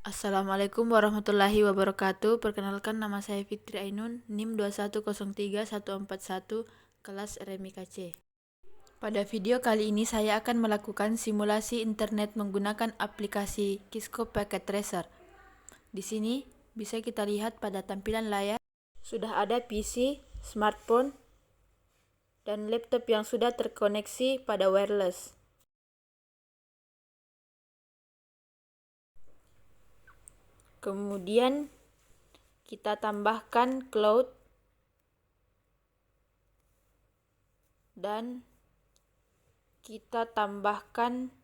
Assalamualaikum warahmatullahi wabarakatuh. Perkenalkan, nama saya Fitri Ainun, NIM 2103141, kelas Remika C. Pada video kali ini saya akan melakukan simulasi internet menggunakan aplikasi Kisco Packet Tracer. Di sini bisa kita lihat pada tampilan layar sudah ada PC, smartphone, dan laptop yang sudah terkoneksi pada wireless. Kemudian kita tambahkan cloud dan kita tambahkan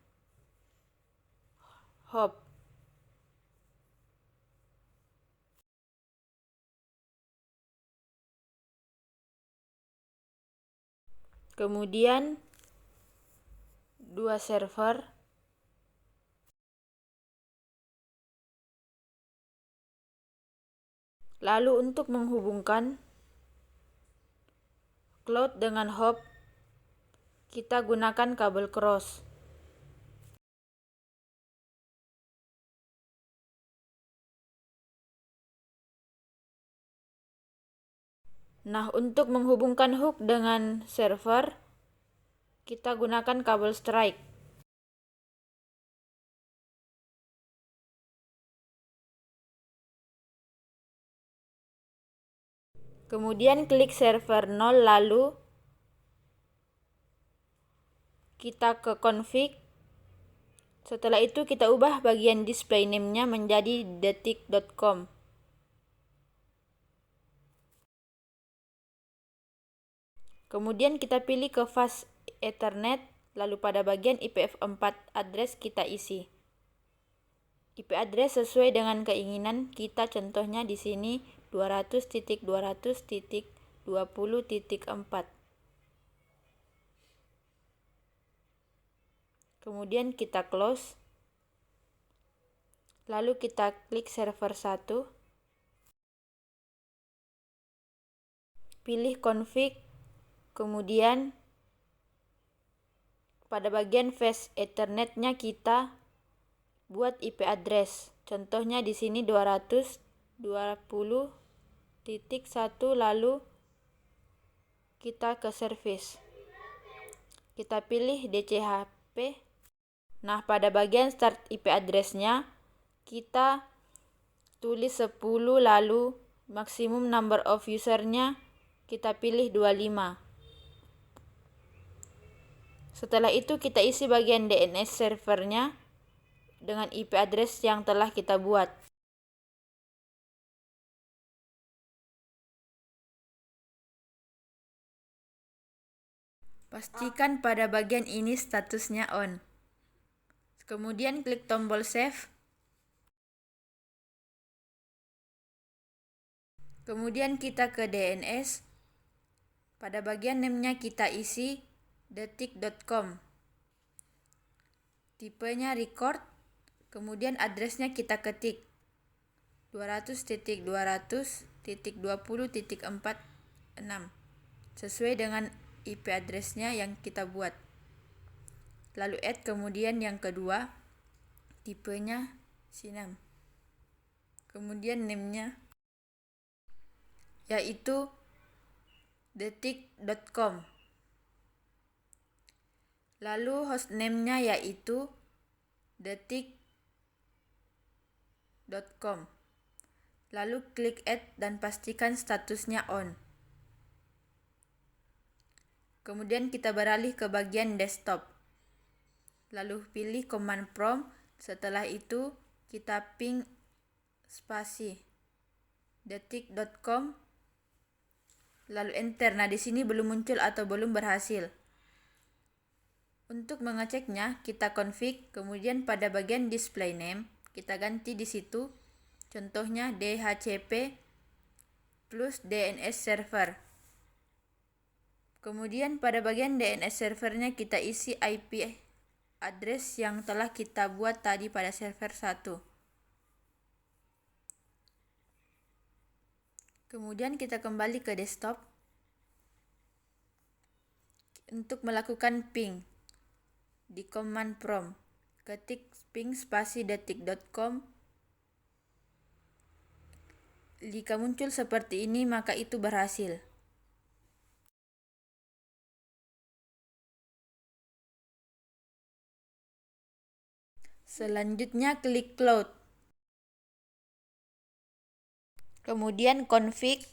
hop. Kemudian dua server. Lalu untuk menghubungkan cloud dengan hop, kita gunakan kabel cross. Nah, untuk menghubungkan hook dengan server, kita gunakan kabel strike. Kemudian klik server 0, lalu kita ke config. Setelah itu kita ubah bagian display name-nya menjadi detik.com. Kemudian kita pilih ke fast Ethernet, lalu pada bagian IPv4 address kita isi. IP address sesuai dengan keinginan kita, contohnya di sini 200.200.20.4. Kemudian kita close. Lalu kita klik server 1. Pilih config. Kemudian pada bagian fast Ethernet-nya kita buat IP address. Contohnya di sini 220.1, lalu kita ke service. Kita pilih DCHP. Nah, pada bagian start IP address-nya kita tulis 10, lalu maksimum number of user-nya kita pilih 25. Setelah itu kita isi bagian DNS servernya dengan IP address yang telah kita buat. Pastikan pada bagian ini statusnya on. Kemudian klik tombol save. Kemudian kita ke DNS. Pada bagian name-nya kita isi detik.com. Tipenya record. Kemudian addressnya kita ketik 200.200.20.46 sesuai dengan IP addressnya yang kita buat. Lalu add, kemudian yang kedua tipenya sinam. Kemudian name-nya yaitu detik.com. Lalu hostname-nya yaitu detik.com. Lalu klik add dan pastikan statusnya on. Kemudian kita beralih ke bagian desktop. Lalu pilih command prompt. Setelah itu kita ping spasi detik.com, lalu enter. Nah, di sini belum muncul atau belum berhasil. Untuk mengeceknya, kita config, kemudian pada bagian display name kita ganti di situ. Contohnya DHCP plus DNS server. Kemudian pada bagian DNS servernya kita isi IP address yang telah kita buat tadi pada server 1. Kemudian kita kembali ke desktop. Untuk melakukan ping di command prompt, ketik ping spasi detik.com, Jika muncul seperti ini, maka itu berhasil. Selanjutnya klik cloud. Kemudian config.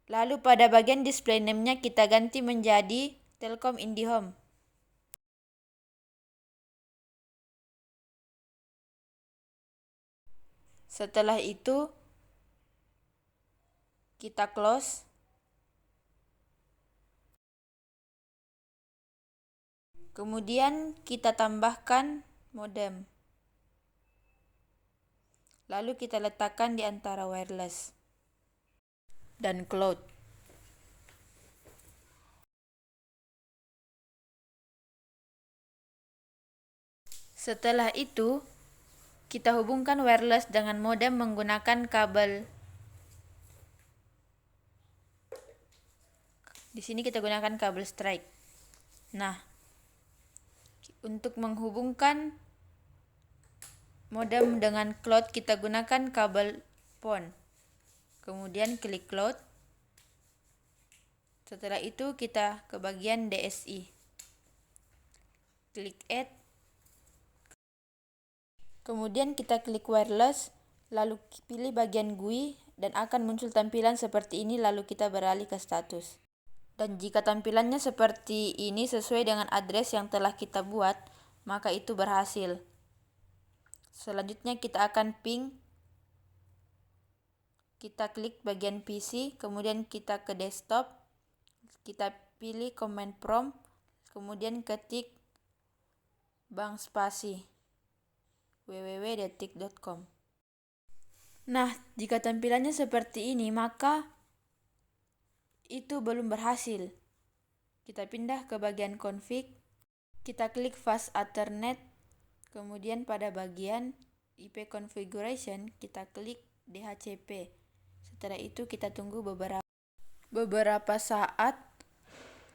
Lalu pada bagian display name-nya kita ganti menjadi Telkom IndiHome. Setelah itu kita close. Kemudian kita tambahkan modem. Lalu kita letakkan di antara wireless dan cloud. Setelah itu, kita hubungkan wireless dengan modem menggunakan kabel. Di sini kita gunakan kabel strike. Nah, untuk menghubungkan modem dengan cloud kita gunakan kabel PON. Kemudian klik cloud. Setelah itu kita ke bagian DSI. Klik add. Kemudian kita klik wireless, lalu pilih bagian GUI dan akan muncul tampilan seperti ini, lalu kita beralih ke status. Dan jika tampilannya seperti ini sesuai dengan address yang telah kita buat, maka itu berhasil. Selanjutnya kita akan ping. Kita klik bagian PC, kemudian kita ke desktop. Kita pilih command prompt, kemudian ketik bank spasi www.detik.com. Nah, jika tampilannya seperti ini, maka itu belum berhasil. Kita pindah ke bagian config. Kita klik fast Ethernet. Kemudian pada bagian IP configuration, kita klik DHCP. Setelah itu kita tunggu beberapa saat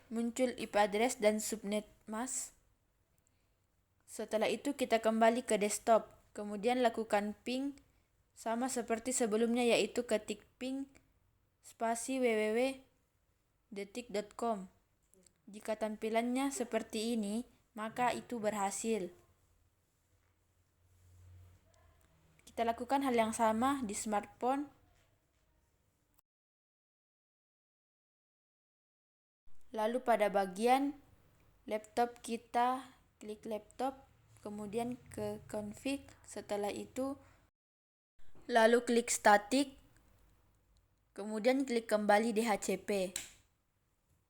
muncul IP address dan subnet mask. Setelah itu kita kembali ke desktop, kemudian lakukan ping sama seperti sebelumnya, yaitu ketik ping spasi www.detik.com. Jika tampilannya seperti ini, maka itu berhasil. Kita lakukan hal yang sama di smartphone. Lalu pada bagian laptop kita klik laptop, kemudian ke config. Setelah itu lalu klik static, kemudian klik kembali DHCP.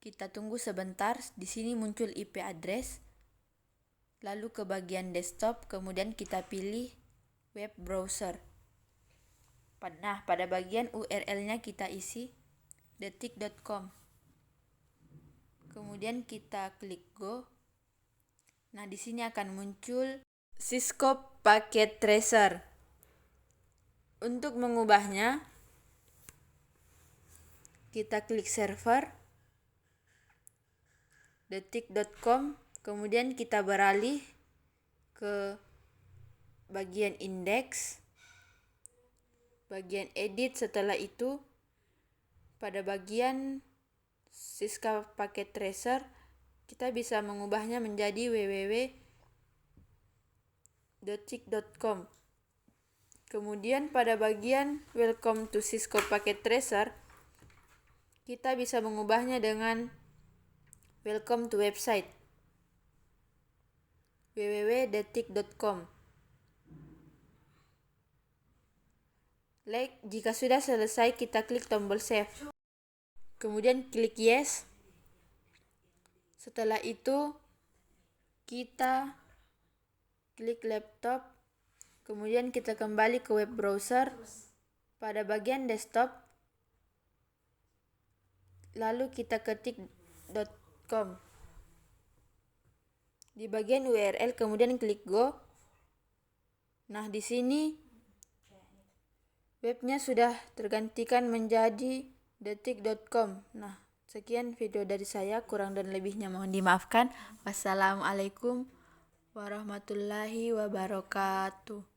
Kita tunggu sebentar, di sini muncul IP address. Lalu ke bagian desktop, kemudian kita pilih web browser. Nah, pada bagian URL-nya kita isi detik.com. Kemudian kita klik go. Nah, di sini akan muncul Cisco Packet Tracer. Untuk mengubahnya, kita klik server detik.com, kemudian kita beralih ke bagian index, bagian edit. Setelah itu pada bagian Cisco Packet Tracer kita bisa mengubahnya menjadi www.detik.com. Kemudian pada bagian welcome to Cisco Packet Tracer kita bisa mengubahnya dengan welcome to website www.detik.com. Jika sudah selesai, kita klik tombol save. Kemudian klik yes. Setelah itu kita klik laptop, kemudian kita kembali ke web browser. Pada bagian desktop, lalu kita ketik .com. Di bagian URL, kemudian klik go. Nah, di sini webnya sudah tergantikan menjadi detik.com. Nah, sekian video dari saya, kurang dan lebihnya mohon dimaafkan. Wassalamualaikum warahmatullahi wabarakatuh.